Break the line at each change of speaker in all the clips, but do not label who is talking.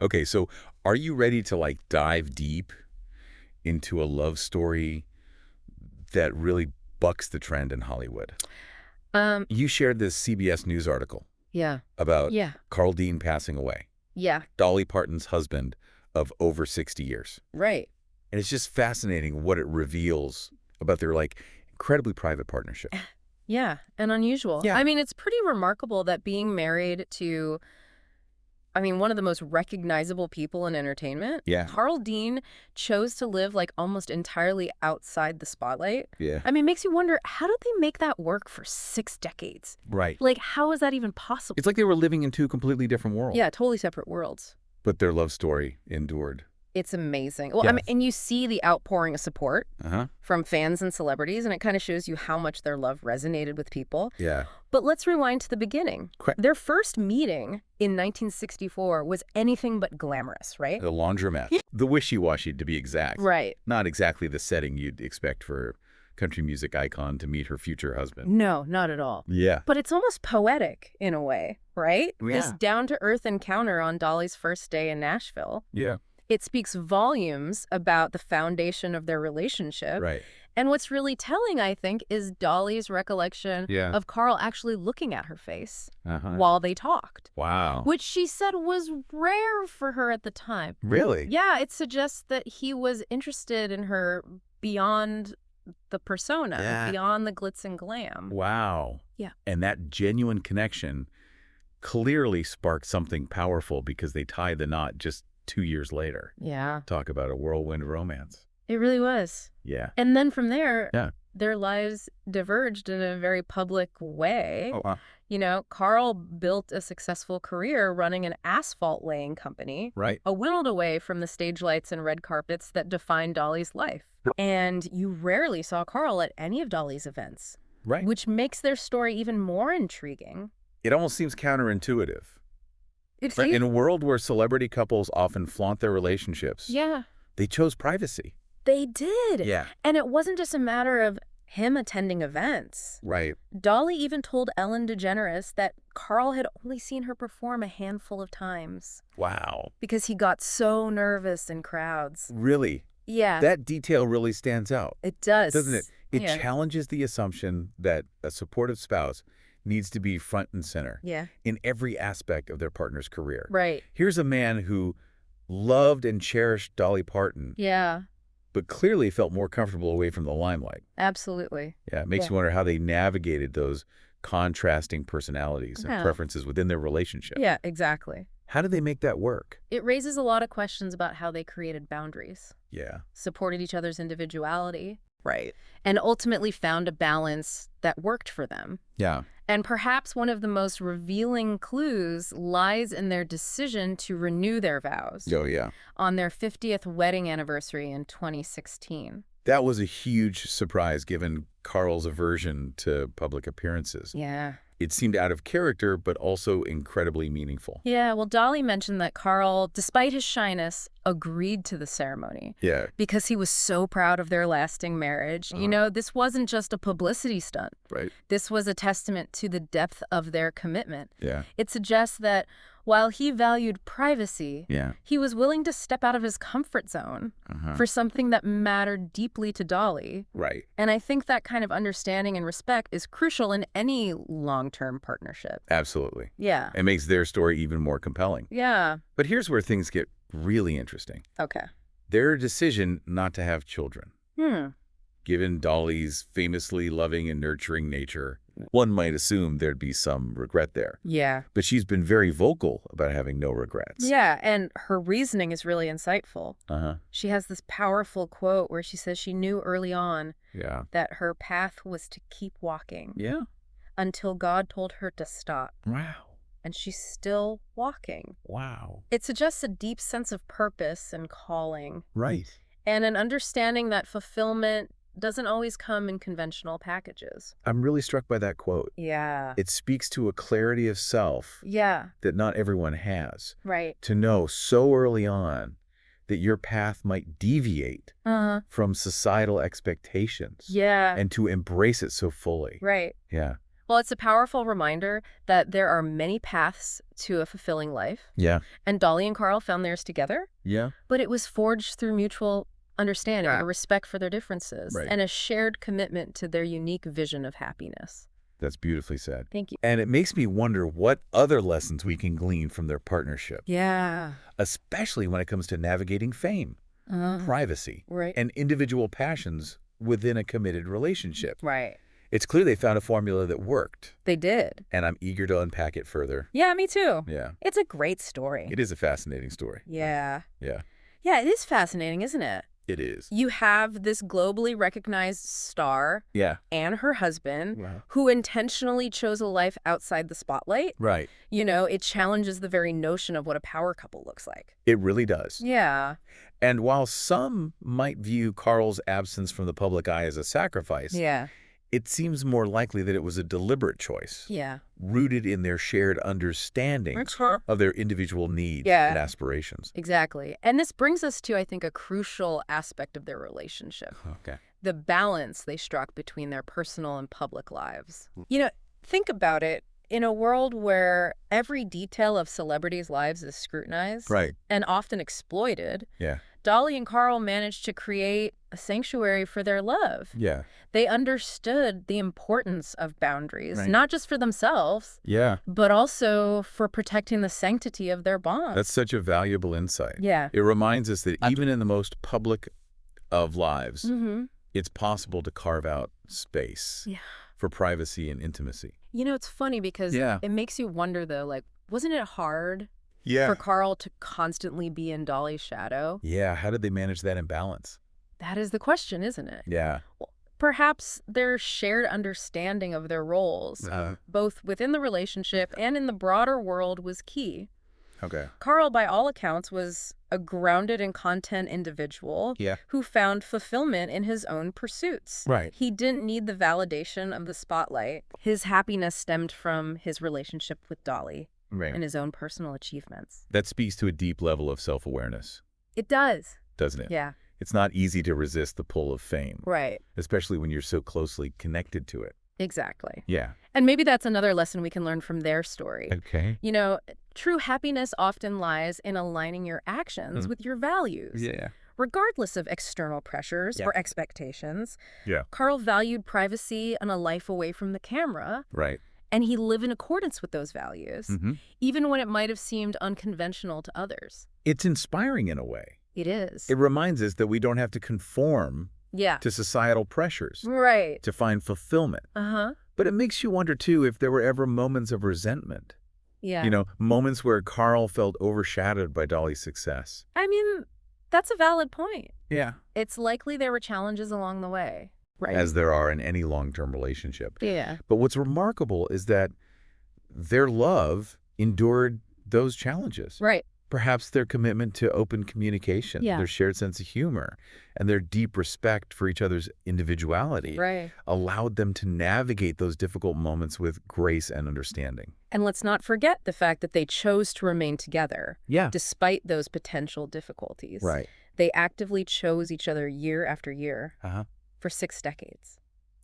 Okay, so are you ready to like dive deep into a love story that really bucks the trend in Hollywood?
Um,
You shared this CBS News article
yeah.
about
Yeah.
Carl Dean passing away,
Yeah.
Dolly Parton's husband of over 60 years.
Right.
And it's just fascinating what it reveals about their like incredibly private partnership.
Yeah. And unusual.
Yeah.
I mean, it's pretty remarkable that being married to, one of the most recognizable people in entertainment,
Yeah.
Carl Dean chose to live like almost entirely outside the spotlight.
Yeah.
Makes you wonder, how did they make that work for 6 decades?
Right.
Like, how is that even possible?
It's like they were living in two completely different worlds.
Yeah, totally separate worlds.
But their love story endured.
It's amazing. Well,
Yes.
and you see the outpouring of support
Uh-huh.
from fans and celebrities, and it kind of shows you how much their love resonated with people.
Yeah.
But let's rewind to the beginning. Their first meeting in 1964 was anything but glamorous, right?
The laundromat. The wishy-washy, to be exact.
Right.
Not exactly the setting you'd expect for a country music icon to meet her future husband.
No, not at all.
Yeah.
But it's almost poetic in a way, right?
Yeah.
This down-to-earth encounter on Dolly's first day in Nashville.
Yeah.
It speaks volumes about the foundation of their relationship.
Right.
And what's really telling, I think, is Dolly's recollection of Carl actually looking at her face while they talked.
Wow.
Which she said was rare for her at the time.
Really?
Yeah, it suggests that he was interested in her beyond the persona, beyond the glitz and glam.
Wow.
Yeah.
And that genuine connection clearly sparked something powerful because they tied the knot just 2 years later.
Yeah.
Talk about a whirlwind romance.
It really was.
Yeah.
And then from there,
Yeah.
their lives diverged in a very public way.
Oh, wow.
You know, Carl built a successful career running an asphalt-laying company,
Right.
a whittled away from the stage lights and red carpets that defined Dolly's life. And you rarely saw Carl at any of Dolly's events.
Right.
Which makes their story even more intriguing.
It almost seems counterintuitive.
It's
Right? In a world where celebrity couples often flaunt their relationships,
Yeah,
they chose privacy.
they did.
Yeah.
And it wasn't just a matter of him attending events.
Right.
Dolly even told Ellen DeGeneres that Carl had only seen her perform a handful of times
Wow.
because he got so nervous in crowds.
Really?
Yeah,
That detail really stands out,
it does.
doesn't it? It
Yeah.
challenges the assumption that a supportive spouse needs to be front and center
Yeah,
in every aspect of their partner's career.
right.
Here's a man who loved and cherished Dolly Parton,
Yeah,
but clearly felt more comfortable away from the limelight.
absolutely.
Yeah, it makes you wonder how they navigated those contrasting personalities and
Yeah.
preferences within their relationship.
Yeah, exactly.
How did they make that work?
It raises a lot of questions about how they created boundaries,
Yeah.
supported each other's individuality,
Right.
and ultimately found a balance that worked for them.
Yeah.
And perhaps one of the most revealing clues lies in their decision to renew their vows
Oh, yeah.
on their 50th wedding anniversary in 2016.
That was a huge surprise given Carl's aversion to public appearances.
Yeah.
It seemed out of character, but also incredibly meaningful.
Yeah, well, Dolly mentioned that Carl, despite his shyness, agreed to the ceremony
Yeah.
because he was so proud of their lasting marriage. You know, this wasn't just a publicity stunt.
Right.
This was a testament to the depth of their commitment.
Yeah.
It suggests that while he valued privacy,
Yeah.
he was willing to step out of his comfort zone for something that mattered deeply to Dolly.
Right.
And I think that kind of understanding and respect is crucial in any long-term partnership.
Absolutely.
Yeah.
It makes their story even more compelling.
Yeah.
But here's where things get really interesting.
Okay.
Their decision not to have children. Given Dolly's famously loving and nurturing nature, one might assume there'd be some regret there.
Yeah.
But she's been very vocal about having no regrets.
Yeah, and her reasoning is really insightful.
Uh-huh.
She has this powerful quote where she says she knew early on
Yeah.
that her path was to keep walking
Yeah.
until God told her to stop.
Wow.
And she's still walking.
Wow.
It suggests a deep sense of purpose and calling,
Right.
and an understanding that fulfillment doesn't always come in conventional packages.
I'm really struck by that quote.
Yeah.
It speaks to a clarity of self
Yeah,
that not everyone has.
right.
To know so early on that your path might deviate from societal expectations.
Yeah,
And to embrace it so fully.
right.
Yeah.
Well, it's a powerful reminder that there are many paths to a fulfilling life.
Yeah.
And Dolly and Carl found theirs together.
Yeah.
But it was forged through mutual understanding,
Yeah.
a respect for their differences,
Right.
and a shared commitment to their unique vision of happiness.
That's beautifully said.
Thank you.
And it makes me wonder what other lessons we can glean from their partnership,
Yeah.
especially when it comes to navigating fame, privacy,
Right.
and individual passions within a committed relationship.
Right.
It's clear they found a formula that worked,
They did.
and I'm eager to unpack it further.
Yeah, me too.
Yeah.
It's a great story.
It is a fascinating story.
Yeah.
Yeah,
Yeah, it is fascinating, isn't it?
it is.
You have this globally recognized star
Yeah.
and her husband
Wow.
who intentionally chose a life outside the spotlight.
Right.
You know, it challenges the very notion of what a power couple looks like.
It really does.
Yeah.
And while some might view Carl's absence from the public eye as a sacrifice,
Yeah.
it seems more likely that it was a deliberate choice,
Yeah.
rooted in their shared understanding of their individual needs
Yeah.
and aspirations.
Exactly. And this brings us to, I think, a crucial aspect of their relationship.
Okay.
The balance they struck between their personal and public lives. You know, think about it. In a world where every detail of celebrities' lives is scrutinized
Right.
and often exploited,
Yeah.
Dolly and Carl managed to create a sanctuary for their love.
Yeah.
They understood the importance of boundaries,
Right.
not just for themselves,
Yeah.
but also for protecting the sanctity of their bond.
That's such a valuable insight.
Yeah.
It reminds us that even in the most public of lives,
Mm-hmm.
it's possible to carve out space
Yeah.
for privacy and intimacy.
You know, it's funny because
Yeah.
it makes you wonder, though, like, wasn't it hard
Yeah.
for Carl to constantly be in Dolly's shadow?
Yeah. How did they manage that imbalance?
That is the question, isn't it?
Yeah.
Perhaps their shared understanding of their roles, both within the relationship and in the broader world, was key.
Okay.
Carl, by all accounts, was a grounded in content individual
Yeah.
who found fulfillment in his own pursuits.
Right.
He didn't need the validation of the spotlight. His happiness stemmed from his relationship with Dolly
Right.
and his own personal achievements.
That speaks to a deep level of self-awareness,
It does.
doesn't it?
Yeah.
It's not easy to resist the pull of fame,
Right.
especially when you're so closely connected to it.
Exactly.
Yeah.
And maybe that's another lesson we can learn from their story.
Okay.
You know, true happiness often lies in aligning your actions with your values.
Yeah.
Regardless of external pressures
Yeah.
or expectations.
Yeah.
Carl valued privacy and a life away from the camera,
Right.
and he lived in accordance with those values, even when it might have seemed unconventional to others.
It's inspiring in a way.
It is.
It reminds us that we don't have to conform
Yeah.
to societal pressures
Right.
to find fulfillment.
Uh-huh.
But it makes you wonder, too, if there were ever moments of resentment.
Yeah.
You know, moments where Carl felt overshadowed by Dolly's success.
I mean, that's a valid point.
Yeah.
It's likely there were challenges along the way. Right.
As there are in any long-term relationship.
Yeah.
But what's remarkable is that their love endured those challenges.
Right.
Perhaps their commitment to open communication,
Yeah.
their shared sense of humor, and their deep respect for each other's individuality
Right.
allowed them to navigate those difficult moments with grace and understanding.
And let's not forget the fact that they chose to remain together.
Yeah.
Despite those potential difficulties.
Right.
They actively chose each other year after year
Uh-huh.
for 6 decades.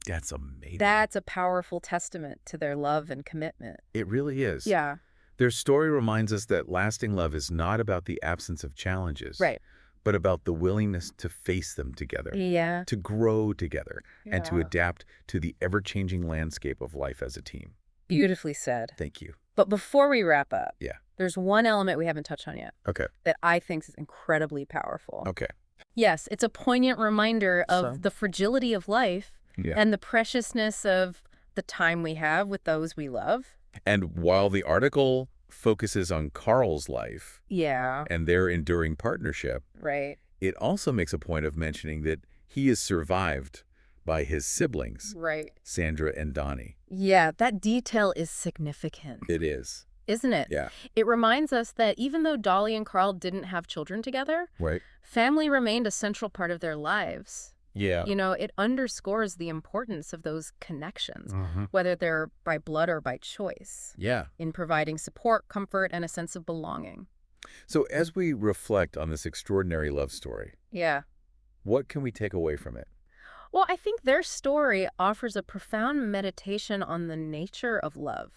That's amazing.
That's a powerful testament to their love and commitment.
It really is.
Yeah.
Their story reminds us that lasting love is not about the absence of challenges,
Right.
but about the willingness to face them together,
Yeah.
to grow together, and to
Yeah.
adapt to the ever-changing landscape of life as a team.
Beautifully said.
Thank you.
But before we wrap up,
Yeah.
there's one element we haven't touched on yet
Okay.
that I think is incredibly powerful.
Okay.
Yes, it's a poignant reminder of
So?
the fragility of life
Yeah.
and the preciousness of the time we have with those we love.
And while the article focuses on Carl's life
Yeah.
and their enduring partnership,
Right.
it also makes a point of mentioning that he is survived by his siblings,
Right.
Sandra and Donnie.
Yeah, that detail is significant,
It is.
isn't it?
Yeah.
It reminds us that even though Dolly and Carl didn't have children together,
Right.
family remained a central part of their lives.
Yeah.
You know, it underscores the importance of those connections,
Uh-huh.
whether they're by blood or by choice,
Yeah.
in providing support, comfort, and a sense of belonging.
So as we reflect on this extraordinary love story,
Yeah.
what can we take away from it?
Well, I think their story offers a profound meditation on the nature of love,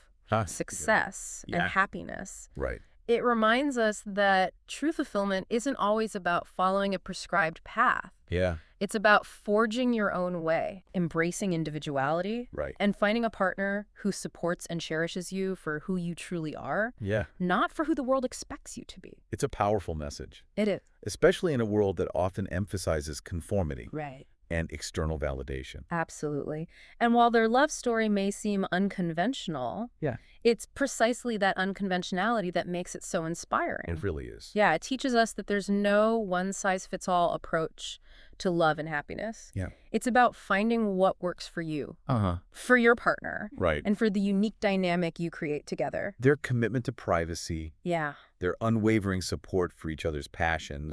success, and happiness.
Right.
It reminds us that true fulfillment isn't always about following a prescribed path.
Yeah.
It's about forging your own way, embracing individuality,
Right.
and finding a partner who supports and cherishes you for who you truly are,
Yeah.
not for who the world expects you to be.
It's a powerful message,
It is.
especially in a world that often emphasizes conformity
Right.
and external validation.
Absolutely. And while their love story may seem unconventional,
Yeah.
it's precisely that unconventionality that makes it so inspiring.
It really is.
Yeah, it teaches us that there's no one-size-fits-all approach to love and happiness.
Yeah.
It's about finding what works for you, for your partner,
Right.
and for the unique dynamic you create together.
Their commitment to privacy,
Yeah.
their unwavering support for each other's passions,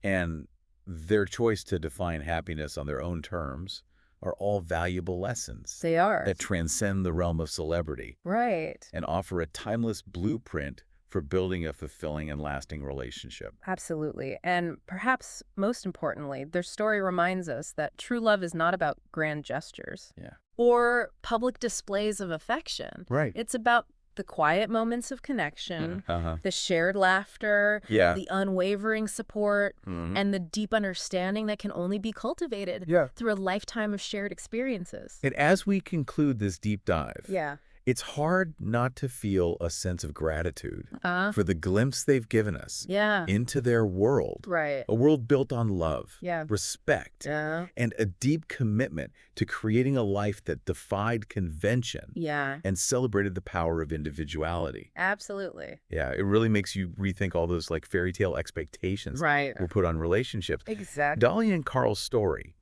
and their choice to define happiness on their own terms are all valuable lessons
They are.
that transcend the realm of celebrity
Right.
and offer a timeless blueprint for building a fulfilling and lasting relationship.
Absolutely. And perhaps most importantly, their story reminds us that true love is not about grand gestures or public displays of affection.
Right.
It's about the quiet moments of connection, the shared laughter, the unwavering support, and the deep understanding that can only be cultivated through a lifetime of shared experiences.
And as we conclude this deep dive,
Yeah.
it's hard not to feel a sense of gratitude for the glimpse they've given us into their world.
Right.
A world built on love,
Yeah.
respect, and a deep commitment to creating a life that defied convention
Yeah.
and celebrated the power of individuality.
Absolutely.
Yeah, it really makes you rethink all those like fairy tale expectations
Right.
we're put on relationships.
Exactly.
Dolly and Carl's story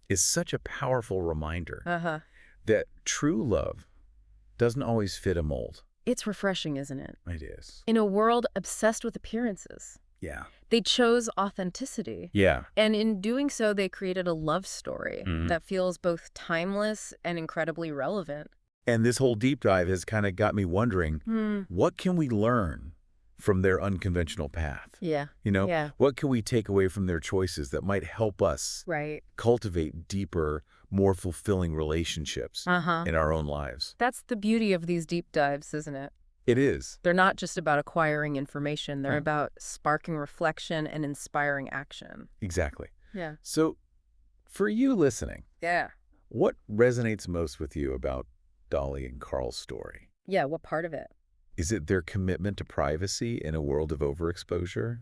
is such a powerful reminder that true love doesn't always fit a mold.
It's refreshing, isn't it?
It is.
In a world obsessed with appearances,
Yeah.
they chose authenticity.
Yeah.
And in doing so, they created a love story that feels both timeless and incredibly relevant.
And this whole deep dive has kind of got me wondering, what can we learn from their unconventional path?
Yeah.
You know,
Yeah.
what can we take away from their choices that might help us
Right.
cultivate deeper, more fulfilling relationships in our own lives?
That's the beauty of these deep dives, isn't it?
It is.
They're not just about acquiring information. They're about sparking reflection and inspiring action.
Exactly.
Yeah.
So for you listening, what resonates most with you about Dolly and Carl's story?
Yeah, what part of it?
Is it their commitment to privacy in a world of overexposure?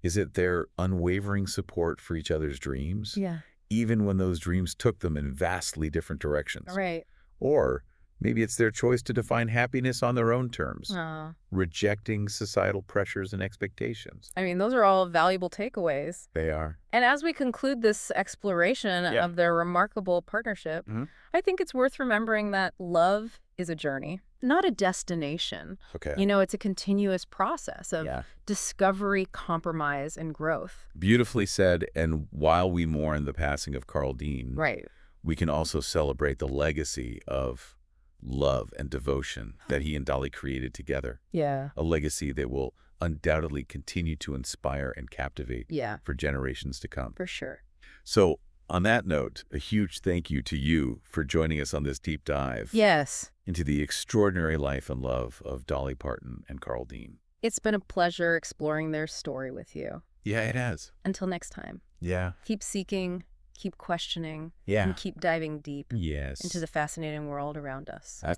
Is it their unwavering support for each other's dreams?
Yeah.
Even when those dreams took them in vastly different directions?
Right.
Or maybe it's their choice to define happiness on their own terms,
Oh.
rejecting societal pressures and expectations.
I mean, those are all valuable takeaways.
They are.
And as we conclude this exploration of their remarkable partnership, I think it's worth remembering that love is a journey, not a destination.
Okay.
You know, it's a continuous process of discovery, compromise, and growth.
Beautifully said. And while we mourn the passing of Carl Dean,
Right.
we can also celebrate the legacy of love and devotion that he and Dolly created together.
Yeah.
A legacy that will undoubtedly continue to inspire and captivate
Yeah.
for generations to come.
For sure.
So on that note, a huge thank you to you for joining us on this deep dive
Yes.
into the extraordinary life and love of Dolly Parton and Carl Dean.
It's been a pleasure exploring their story with you.
Yeah, it has.
Until next time,
Yeah.
keep seeking, keep questioning,
Yeah.
and keep diving deep
Yes.
into the fascinating world around us.